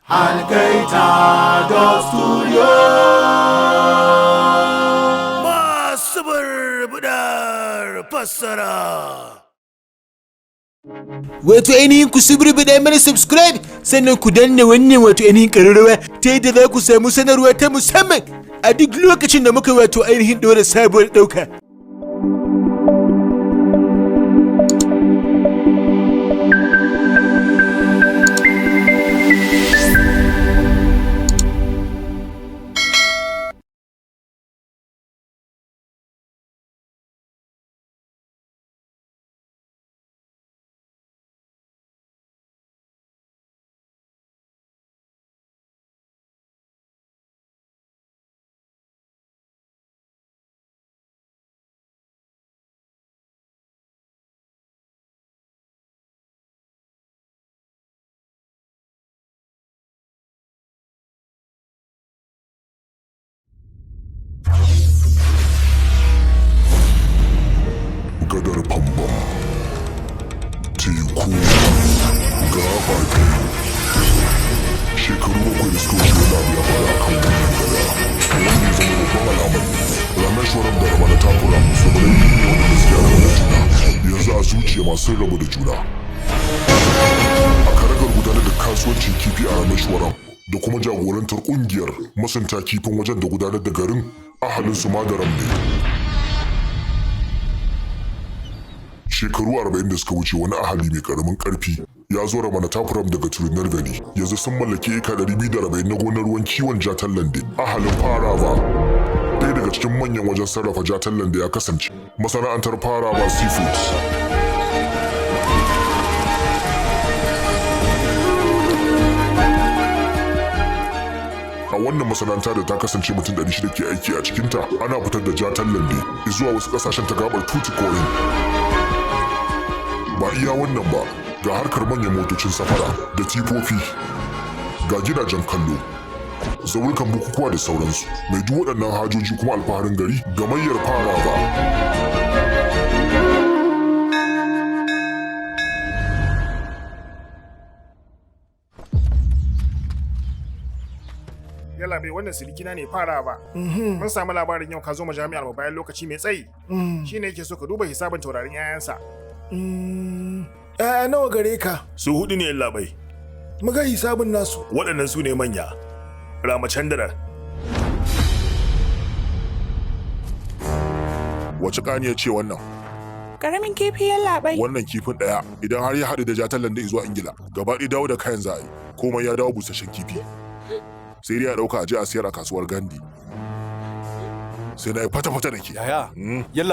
Algaita Studio. Masu barbudar fassara. Wato ainihin ku suburbuɗa mana subscribe sannan ku danna wannan wato ainihin ƙararrawa ta yadda za ku samu sanarwa ta musamman a duk lokacin da muka wato ainihin ɗora sabuwar ɗauka. Gadar Pamba, teku, gaba biyu. Shekaru bakwai da suka wuce wani abu ya fara a kan wannan gada, wanda ya zama babban alamar Rameshwaram da Ramana Tapuram saboda yi ne wanda gaskiya rabu da juna, yanzu a zuciya masu rabu da juna. A karagar gudanar da kasuwancin kifi a Rameshwaram da kuma jagorantar ƙungiyar masunta kifin wajen da gudanar da garin ahalin su Madaram ne. Shekaru 40 da suka wuce wani ahali mai karamin karfi ya zo Ramana Tapuram daga Turinar Gani. Yanzu sun mallaki eka 240 na gonar ruwan kiwon jatan lande. Ahalin Farava ɗaya daga cikin manyan wajen sarrafa jatan lande ya kasance masana'antar Farava Seafoods. A wannan masana'anta da ta kasance mutum 600 ke aiki a cikinta, ana fitar da jatan lande zuwa wasu ƙasashen ta gabar Tuticorin. Ba iya wannan ba, ga harkar manyan motocin safara da tifofi, ga gidajen kallo, zaurukan bukukuwa da sauransu. Mai duk waɗannan hajoji kuma alfaharin gari gamayyar Farava. Yalla bai wannan silikina ne Farava. Mun samu labarin yau ka zo majami'ar mu bayan lokaci mai tsayi. Shine yake so ka duba hisabin taurarin 'ya'yansa. Nawa gare ka? Su hudu ne labai. Muga hisabin nasu. Waɗannan su ne manya. Ramachandra. Wace ƙaniya ce wannan? Karamin kifi ya labai. Wannan kifin ɗaya idan har ya haɗu da jatan lande zuwa Ingila, gaba ɗaya dawo da kayan za a yi, komai ya dawo busasshen kifi. Sai dai ya ɗauka a je a siyar a kasuwar Gandhi. Sai na yi fata-fata da ke. Yaya, yalla